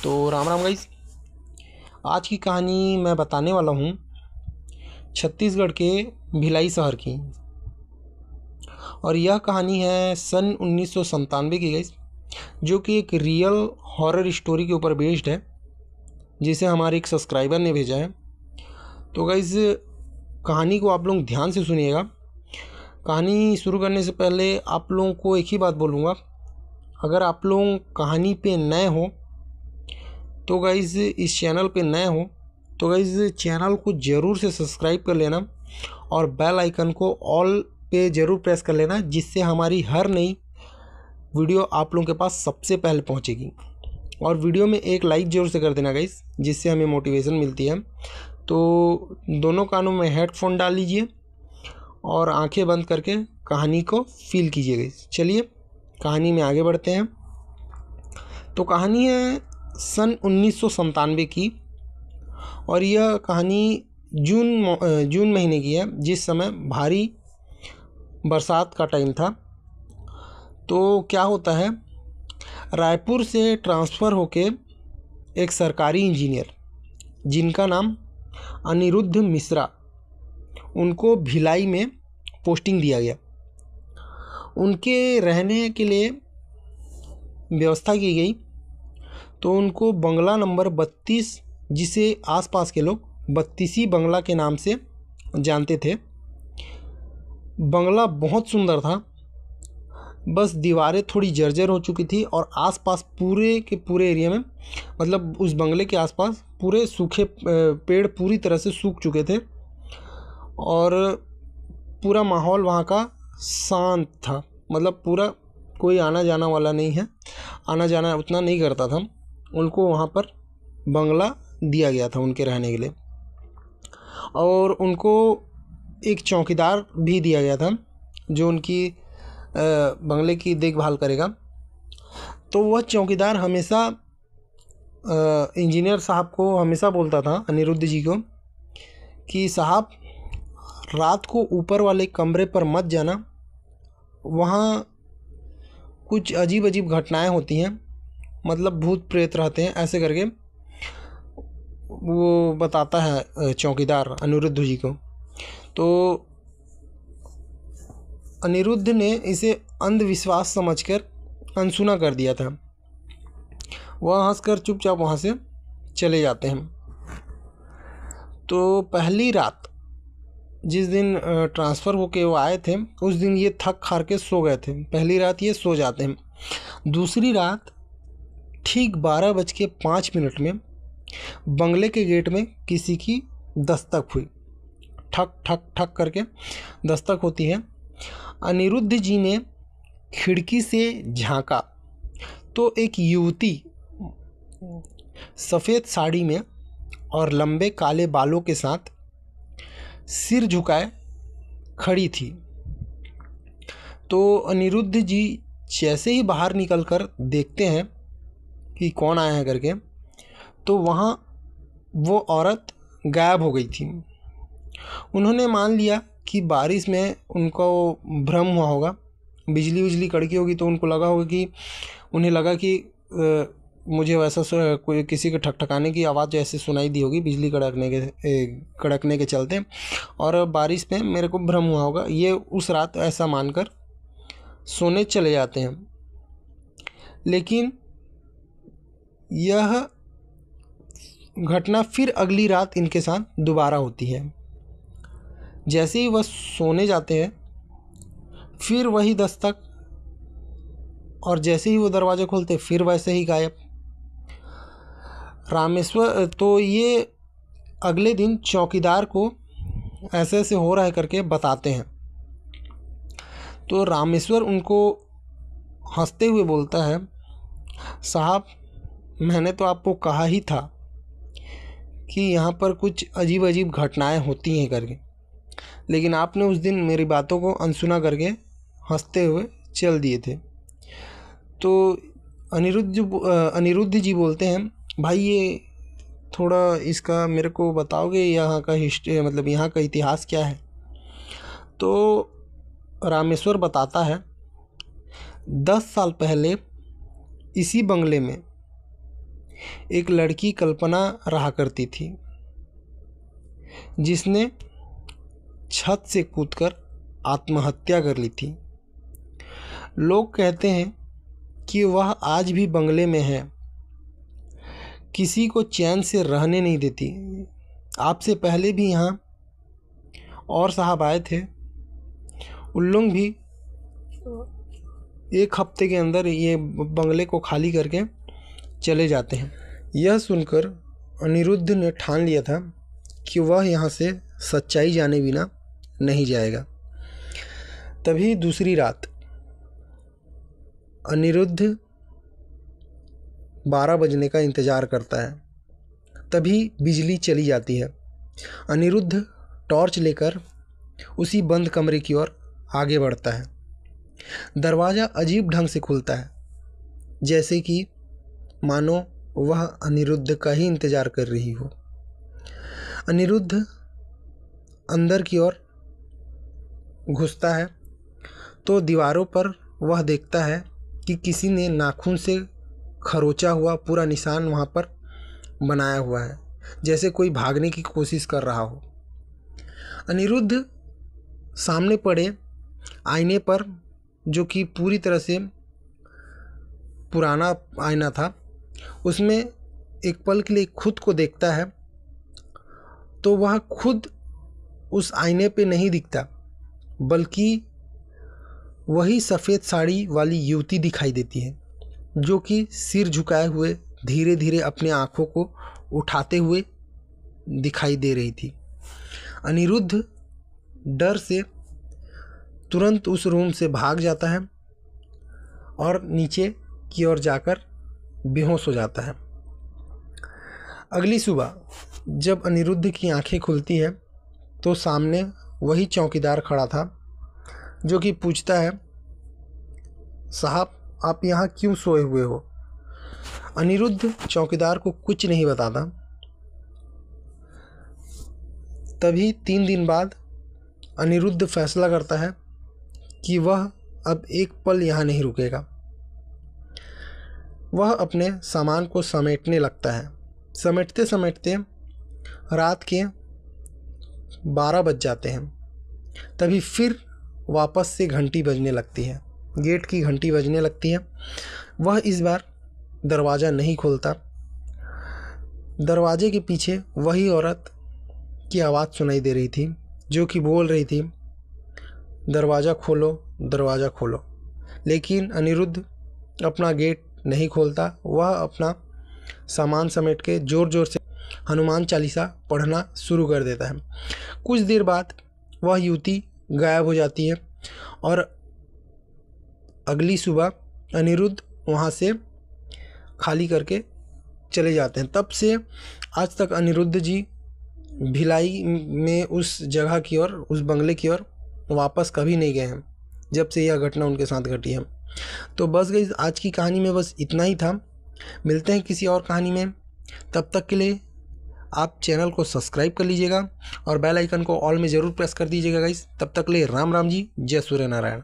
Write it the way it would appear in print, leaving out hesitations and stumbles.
तो राम राम गाइस। आज की कहानी मैं बताने वाला हूँ छत्तीसगढ़ के भिलाई शहर की। और यह कहानी है सन 1997 की गाइस, जो कि एक रियल हॉरर स्टोरी के ऊपर बेस्ड है, जिसे हमारे एक सब्सक्राइबर ने भेजा है। तो गाइस, कहानी को आप लोग ध्यान से सुनिएगा। कहानी शुरू करने से पहले आप लोगों को एक ही बात बोलूँगा, अगर आप लोग कहानी पे नए हो तो गाइज़, इस चैनल पे नए हो तो गाइज़ चैनल को ज़रूर से सब्सक्राइब कर लेना और बेल आइकन को ऑल पे ज़रूर प्रेस कर लेना, जिससे हमारी हर नई वीडियो आप लोगों के पास सबसे पहले पहुंचेगी। और वीडियो में एक लाइक ज़रूर से कर देना गाइज़, जिससे हमें मोटिवेशन मिलती है। तो दोनों कानों में हेडफोन डाल लीजिए और आंखें बंद करके कहानी को फील कीजिए गाइज़। चलिए कहानी में आगे बढ़ते हैं। तो कहानी है सन 1997 की, और यह कहानी जून महीने की है, जिस समय भारी बरसात का टाइम था। तो क्या होता है, रायपुर से ट्रांसफ़र होके एक सरकारी इंजीनियर जिनका नाम अनिरुद्ध मिश्रा, उनको भिलाई में पोस्टिंग दिया गया। उनके रहने के लिए व्यवस्था की गई। तो उनको बंगला नंबर 32, जिसे आसपास के लोग 32 बंगला के नाम से जानते थे। बंगला बहुत सुंदर था, बस दीवारें थोड़ी जर्जर हो चुकी थी और आसपास पूरे के पूरे एरिया में, मतलब उस बंगले के आसपास पूरे सूखे पेड़ पूरी तरह से सूख चुके थे और पूरा माहौल वहाँ का शांत था। मतलब पूरा कोई आना जाना वाला नहीं है, आना जाना उतना नहीं करता था। उनको वहाँ पर बंगला दिया गया था उनके रहने के लिए, और उनको एक चौकीदार भी दिया गया था जो उनकी बंगले की देखभाल करेगा। तो वह चौकीदार हमेशा इंजीनियर साहब को हमेशा बोलता था, अनिरुद्ध जी को, कि साहब रात को ऊपर वाले कमरे पर मत जाना, वहाँ कुछ अजीब अजीब घटनाएं होती हैं, मतलब भूत प्रेत रहते हैं, ऐसे करके वो बताता है चौकीदार अनिरुद्ध जी को। तो अनिरुद्ध ने इसे अंधविश्वास समझकर अनसुना कर दिया था। वह हंसकर चुपचाप वहाँ से चले जाते हैं। तो पहली रात जिस दिन ट्रांसफ़र होके वो आए थे, उस दिन ये थक हार के सो गए थे। पहली रात ये सो जाते हैं। दूसरी रात ठीक 12:05 में बंगले के गेट में किसी की दस्तक हुई। ठक ठक ठक करके दस्तक होती है। अनिरुद्ध जी ने खिड़की से झांका तो एक युवती सफ़ेद साड़ी में और लंबे काले बालों के साथ सिर झुकाए खड़ी थी। तो अनिरुद्ध जी जैसे ही बाहर निकलकर देखते हैं कि कौन आया है करके, तो वहाँ वो औरत गायब हो गई थी। उन्होंने मान लिया कि बारिश में उनको भ्रम हुआ होगा, बिजली विजली कड़की होगी, तो उनको लगा होगा कि उन्हें लगा कि मुझे वैसा कोई किसी के ठकठकाने की आवाज़ जैसे सुनाई दी होगी बिजली कड़कने के चलते, और बारिश में मेरे को भ्रम हुआ होगा। ये उस रात ऐसा मानकर सोने चले जाते हैं। लेकिन यह घटना फिर अगली रात इनके साथ दोबारा होती है। जैसे ही वह सोने जाते हैं, फिर वही दस्तक, और जैसे ही वो दरवाज़ा खोलते फिर वैसे ही गायब। रामेश्वर तो ये अगले दिन चौकीदार को ऐसे ऐसे हो रहा है करके बताते हैं। तो रामेश्वर उनको हंसते हुए बोलता है, साहब मैंने तो आपको कहा ही था कि यहाँ पर कुछ अजीब अजीब घटनाएं होती हैं करके, लेकिन आपने उस दिन मेरी बातों को अनसुना करके हंसते हुए चल दिए थे। तो अनिरुद्ध जी बोलते हैं, भाई ये थोड़ा इसका मेरे को बताओगे, यहाँ का हिस्ट्री मतलब यहाँ का इतिहास क्या है? तो रामेश्वर बताता है, 10 साल पहले इसी बंगले में एक लड़की कल्पना रहा करती थी, जिसने छत से कूदकर आत्महत्या कर ली थी। लोग कहते हैं कि वह आज भी बंगले में है, किसी को चैन से रहने नहीं देती। आपसे पहले भी यहाँ और साहब आए थे, उन लोग भी 1 हफ्ते के अंदर ये बंगले को खाली करके चले जाते हैं। यह सुनकर अनिरुद्ध ने ठान लिया था कि वह यहाँ से सच्चाई जाने बिना नहीं जाएगा। तभी दूसरी रात अनिरुद्ध 12 बजने का इंतज़ार करता है, तभी बिजली चली जाती है। अनिरुद्ध टॉर्च लेकर उसी बंद कमरे की ओर आगे बढ़ता है। दरवाज़ा अजीब ढंग से खुलता है, जैसे कि मानो वह अनिरुद्ध का ही इंतज़ार कर रही हो। अनिरुद्ध अंदर की ओर घुसता है तो दीवारों पर वह देखता है कि किसी ने नाखून से खरोचा हुआ पूरा निशान वहाँ पर बनाया हुआ है, जैसे कोई भागने की कोशिश कर रहा हो। अनिरुद्ध सामने पड़े आईने पर, जो कि पूरी तरह से पुराना आईना था, उसमें एक पल के लिए खुद को देखता है तो वह खुद उस आईने पे नहीं दिखता, बल्कि वही सफ़ेद साड़ी वाली युवती दिखाई देती है, जो कि सिर झुकाए हुए धीरे धीरे अपने आँखों को उठाते हुए दिखाई दे रही थी। अनिरुद्ध डर से तुरंत उस रूम से भाग जाता है और नीचे की ओर जाकर बेहोश हो जाता है। अगली सुबह जब अनिरुद्ध की आंखें खुलती है तो सामने वही चौकीदार खड़ा था, जो कि पूछता है, साहब आप यहाँ क्यों सोए हुए हो? अनिरुद्ध चौकीदार को कुछ नहीं बताता। तभी 3 दिन बाद अनिरुद्ध फैसला करता है कि वह अब एक पल यहाँ नहीं रुकेगा। वह अपने सामान को समेटने लगता है। समेटते समेटते रात के 12 बज जाते हैं। तभी फिर वापस से घंटी बजने लगती है, गेट की घंटी बजने लगती है। वह इस बार दरवाज़ा नहीं खोलता। दरवाजे के पीछे वही औरत की आवाज़ सुनाई दे रही थी, जो कि बोल रही थी, दरवाज़ा खोलो, दरवाज़ा खोलो। लेकिन अनिरुद्ध अपना गेट नहीं खोलता। वह अपना सामान समेट के ज़ोर ज़ोर से हनुमान चालीसा पढ़ना शुरू कर देता है। कुछ देर बाद वह युवती गायब हो जाती है और अगली सुबह अनिरुद्ध वहाँ से खाली करके चले जाते हैं। तब से आज तक अनिरुद्ध जी भिलाई में उस जगह की ओर, उस बंगले की ओर वापस कभी नहीं गए हैं, जब से यह घटना उनके साथ घटी है। तो बस गाइस, आज की कहानी में बस इतना ही था। मिलते हैं किसी और कहानी में। तब तक के लिए आप चैनल को सब्सक्राइब कर लीजिएगा और बेल आइकन को ऑल में ज़रूर प्रेस कर दीजिएगा गाइस। तब तक के लिए राम राम जी, जय सूर्य नारायण।